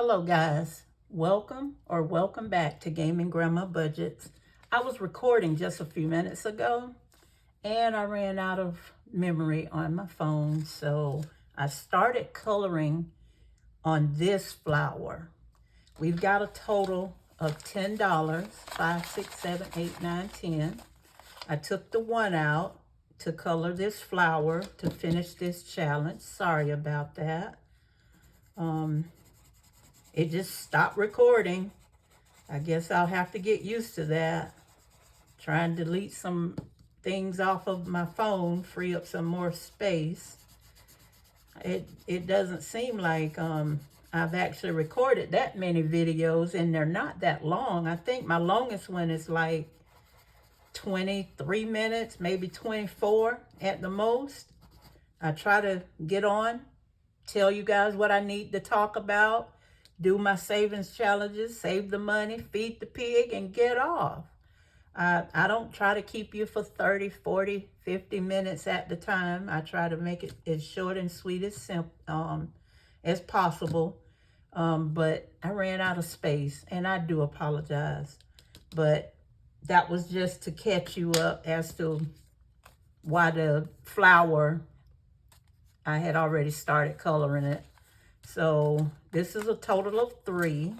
Hello guys, welcome back to Gaming Grandma Budgets. I was recording just a few minutes ago and I ran out of memory on my phone, so I started coloring on this flower. We've got a total of $10, 5, 6, 7, 8, 9, 10. I took the one out to color this flower to finish this challenge. Sorry about that. It just stopped recording. I guess I'll have to get used to that. Try and delete some things off of my phone, free up some more space. It doesn't seem like I've actually recorded that many videos, and they're not that long. I think my longest one is like 23 minutes, maybe 24 at the most. I try to get on, tell you guys what I need to talk about, do my savings challenges, save the money, feed the pig, and get off. I don't try to keep you for 30, 40, 50 minutes at the time. I try to make it as short and sweet as possible. But I ran out of space, and I do apologize. But that was just to catch you up as to why the flower, I had already started coloring it. So this is a total of 3.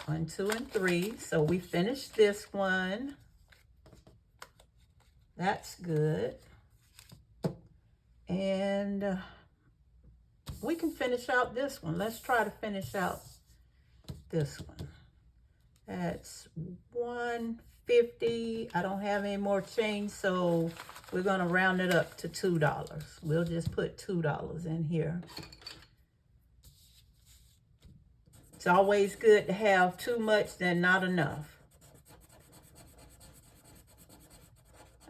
1, 2, and 3. So we finished this one. That's good. And we can finish out this one. Let's try to finish out this one. That's 150. I don't have any more change, so we're going to round it up to $2. We'll just put $2 in here. It's always good to have too much than not enough.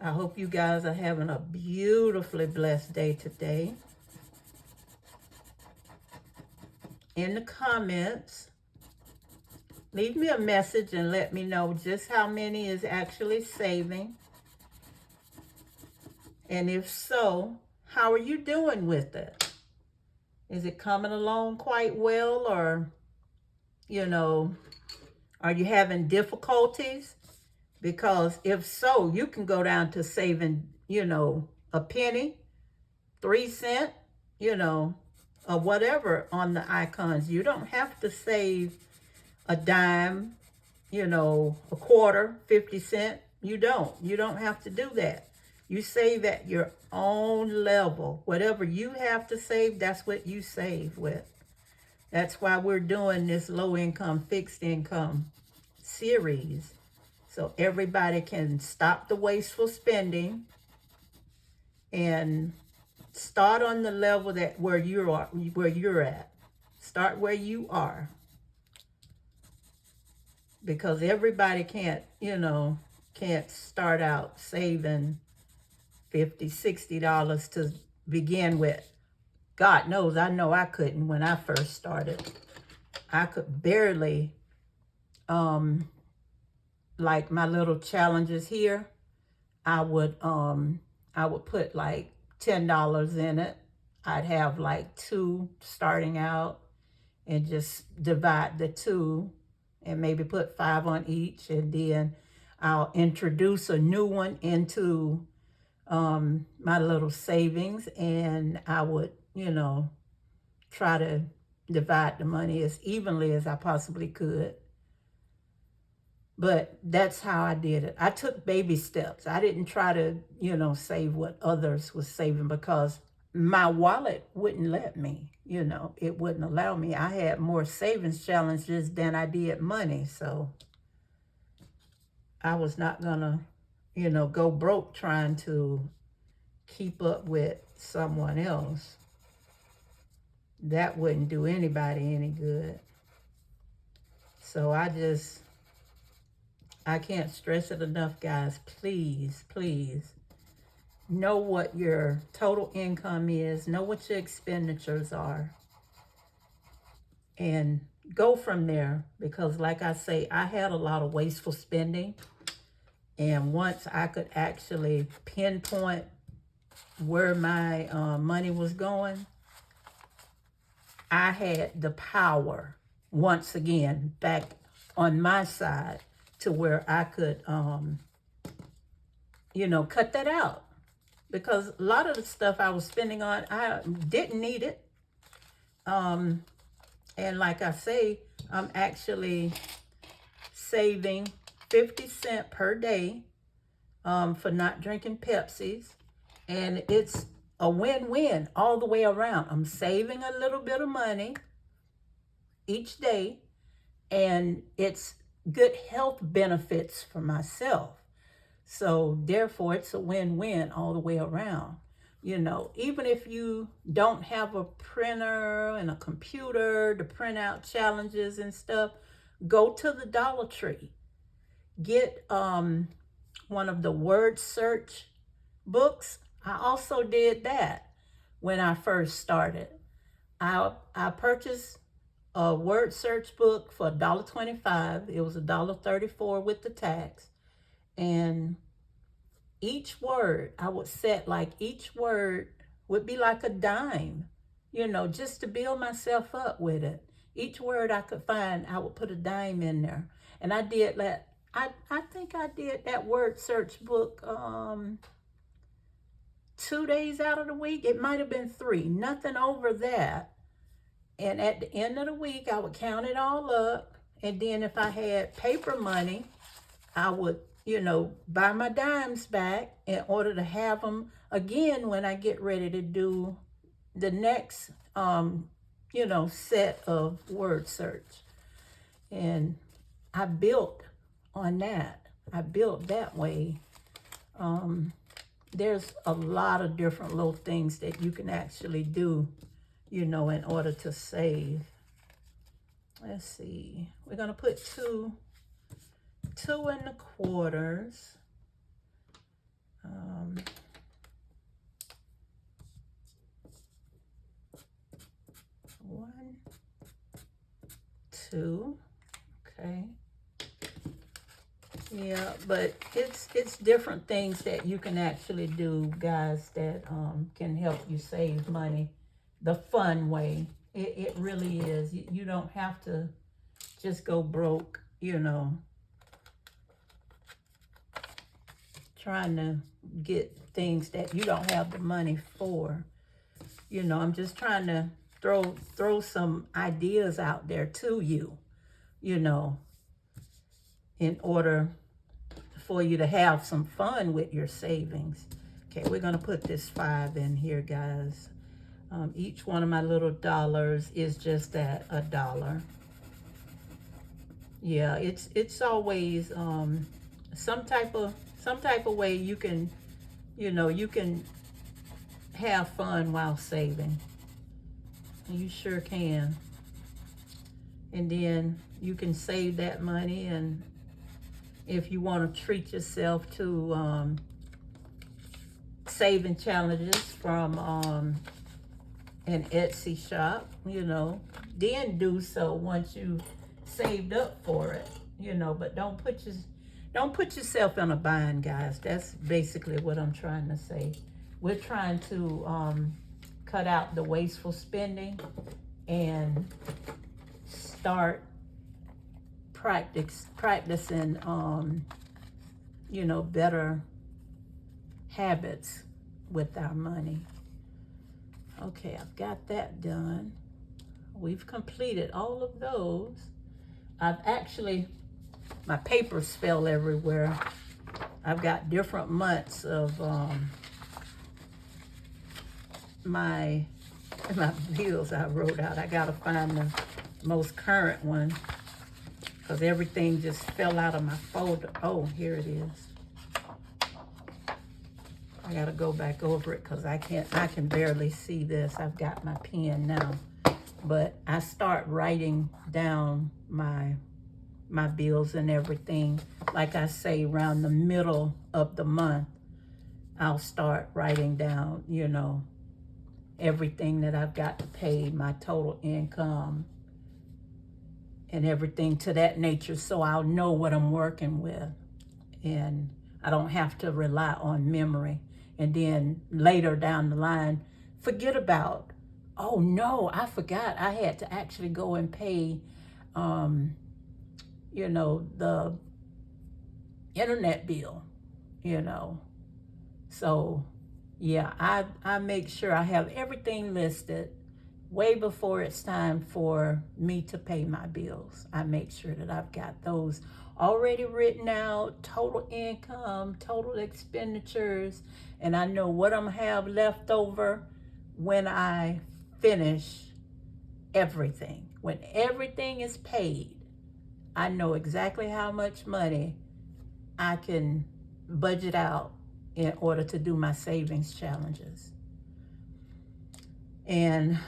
I hope you guys are having a beautifully blessed day today. In the comments, leave me a message and let me know just how many is actually saving. And if so, how are you doing with it? Is it coming along quite well, or, you know, are you having difficulties? Because if so, you can go down to saving, a penny, 3 cents, or whatever on the icons. You don't have to save a dime, a quarter, 50 cents. You don't have to do that. You save at your own level. Whatever you have to save, that's what you save with. That's why we're doing this low income, fixed income series. So everybody can stop the wasteful spending and start on the level where you're at. Start where you are. Because everybody can't start out saving $50, $60 to begin with. God knows, I know I couldn't when I first started. I could barely, like my little challenges here, I would put like $10 in it. I'd have like 2 starting out and just divide the 2 and maybe put 5 on each, and then I'll introduce a new one into my little savings, and I would, try to divide the money as evenly as I possibly could. But that's how I did it. I took baby steps. I didn't try to, save what others was saving, because my wallet wouldn't let me, it wouldn't allow me. I had more savings challenges than I did money. So I was not gonna, go broke trying to keep up with someone else. That wouldn't do anybody any good. So I can't stress it enough, guys. Please, please know what your total income is. Know what your expenditures are. And go from there. Because like I say, I had a lot of wasteful spending. And once I could actually pinpoint where my money was going, I had the power once again back on my side to where I could, cut that out. Because a lot of the stuff I was spending on, I didn't need it. And like I say, I'm actually saving 50 cents per day for not drinking Pepsis. And it's a win-win all the way around. I'm saving a little bit of money each day, and it's good health benefits for myself. So therefore, it's a win-win all the way around. Even if you don't have a printer and a computer to print out challenges and stuff, go to the Dollar Tree. Get one of the word search books. I also did that when I first started. I purchased a word search book for $1.25. It was $1.34 with the tax. And each word, I would set like each word would be like a dime, just to build myself up with it. Each word I could find, I would put a dime in there. And I did that. I think I did that word search book 2 days out of the week. It might have been 3, nothing over that. And at the end of the week, I would count it all up. And then if I had paper money, I would, buy my dimes back in order to have them again when I get ready to do the next, set of word search. And I built on that. I built that way. There's a lot of different little things that you can actually do, in order to save. Let's see. We're going to put 2 2.25. 1, 2. Okay. Yeah, but it's different things that you can actually do, guys, that can help you save money the fun way. It really is. You don't have to just go broke, trying to get things that you don't have the money for. I'm just trying to throw some ideas out there to you, in order for you to have some fun with your savings. Okay, we're going to put this 5 in here, guys. Each one of my little dollars is just at $1. Yeah, it's always some type of way you can, you can have fun while saving. You sure can. And then you can save that money, and if you want to treat yourself to saving challenges from an Etsy shop, then do so once you saved up for it, but don't put yourself in a bind, guys. That's basically what I'm trying to say. We're trying to cut out the wasteful spending and start practicing better habits with our money. Okay, I've got that done. We've completed all of those. My papers fell everywhere. I've got different months of my bills I wrote out. I gotta find the most current one because everything just fell out of my folder. Oh, here it is. I gotta go back over it because I can barely see this. I've got my pen now, but I start writing down my bills and everything. Like I say, around the middle of the month, I'll start writing down, everything that I've got to pay, my total income, and everything to that nature, so I'll know what I'm working with, and I don't have to rely on memory. And then later down the line, forget about Oh no, I forgot. I had to actually go and pay, you know, the internet bill, you know. So yeah, I make sure I have everything listed way before it's time for me to pay my bills. I make sure that I've got those already written out, total income, total expenditures, and I know what I'm gonna have left over when I finish everything. When everything is paid, I know exactly how much money I can budget out in order to do my savings challenges. And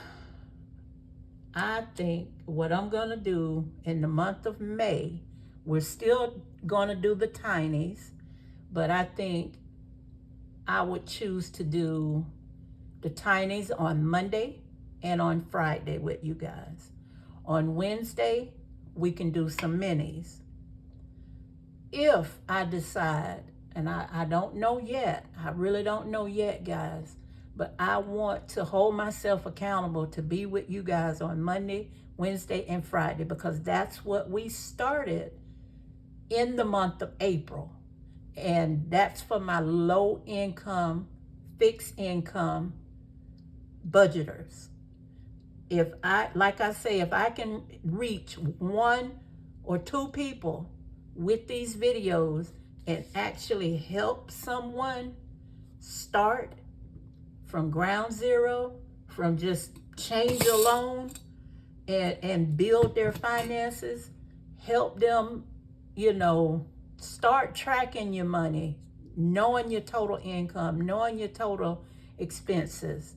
I think what I'm gonna do in the month of May, we're still gonna do the tinies, but I think I would choose to do the tinies on Monday and on Friday with you guys. On Wednesday, we can do some minis. If I decide, and I don't know yet, I really don't know yet, guys, but I want to hold myself accountable to be with you guys on Monday, Wednesday, and Friday, because that's what we started in the month of April. And that's for my low income, fixed income budgeters. If I, like I say, if I can reach 1 or 2 people with these videos and actually help someone start from ground zero, from just change alone, and build their finances, help them, you know, start tracking your money, knowing your total income, knowing your total expenses,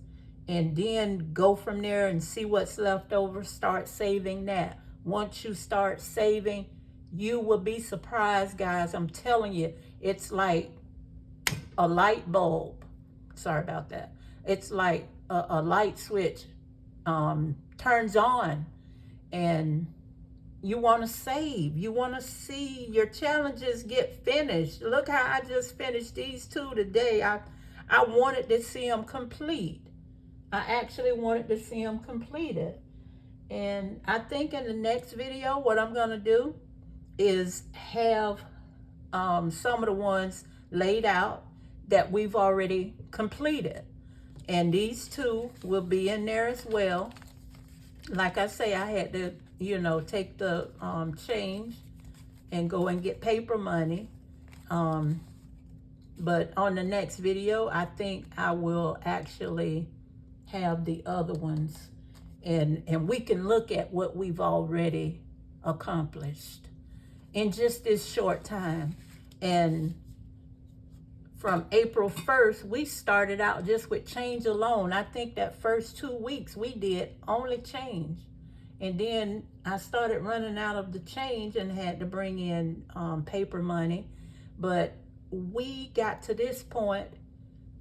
and then go from there and see what's left over, start saving that. Once you start saving, you will be surprised, guys. I'm telling you, it's like a light bulb. Sorry about that. It's like a light switch turns on, and you want to save. You want to see your challenges get finished. Look how I just finished these 2 today. I wanted to see them complete. I actually wanted to see them completed. And I think in the next video, what I'm going to do is have some of the ones laid out that we've already completed. And these 2 will be in there as well. Like I say, I had to, you know, take the change and go and get paper money. But on the next video, I think I will actually have the other ones. And we can look at what we've already accomplished in just this short time. And from April 1st, we started out just with change alone. I think that first 2 weeks we did only change. And then I started running out of the change and had to bring in paper money. But we got to this point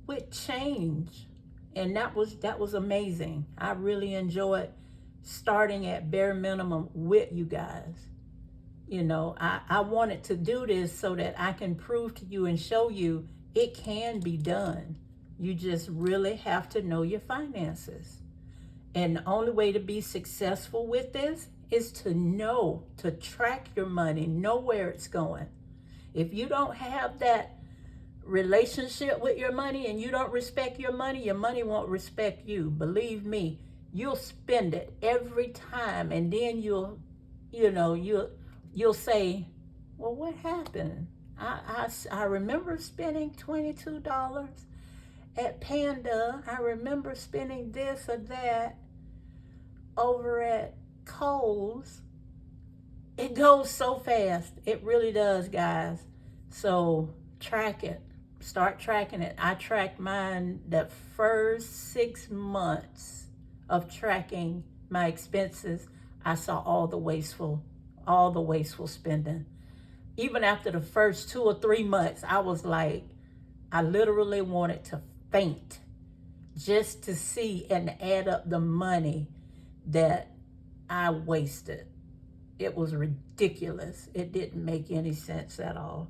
with change. And that was amazing. I really enjoyed starting at bare minimum with you guys. You know, I wanted to do this so that I can prove to you and show you it can be done. You just really have to know your finances. And the only way to be successful with this is to know, to track your money, know where it's going. If you don't have that relationship with your money and you don't respect your money won't respect you. Believe me, you'll spend it every time, and then you'll say, well, what happened? I remember spending $22 at Panda. I remember spending this or that over at Kohl's. It goes so fast. It really does, guys. So track it. Start tracking it. I tracked mine the first 6 months of tracking my expenses. I saw all the wasteful spending. Even after the first 2 or 3 months, I was like, I literally wanted to faint just to see and add up the money that I wasted. It was ridiculous. It didn't make any sense at all.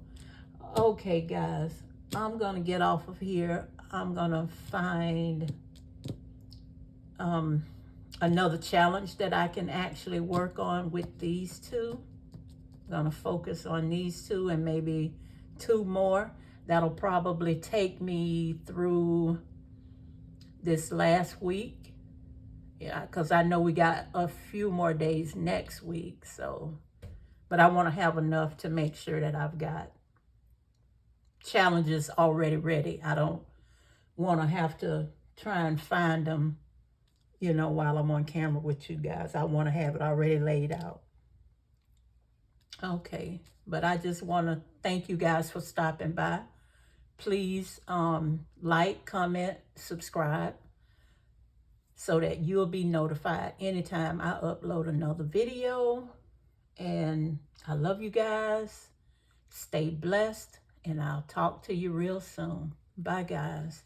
Okay, guys, I'm gonna get off of here. I'm gonna find another challenge that I can actually work on with these two. I'm gonna focus on these two and maybe two more. That'll probably take me through this last week. Yeah, because I know we got a few more days next week. So, but I want to have enough to make sure that I've got challenges already ready. I don't want to have to try and find them, you know, while I'm on camera with you guys. I want to have it already laid out. Okay, but I just want to thank you guys for stopping by. Please like, comment, subscribe so that you'll be notified anytime I upload another video. And I love you guys. Stay blessed, and I'll talk to you real soon. Bye, guys.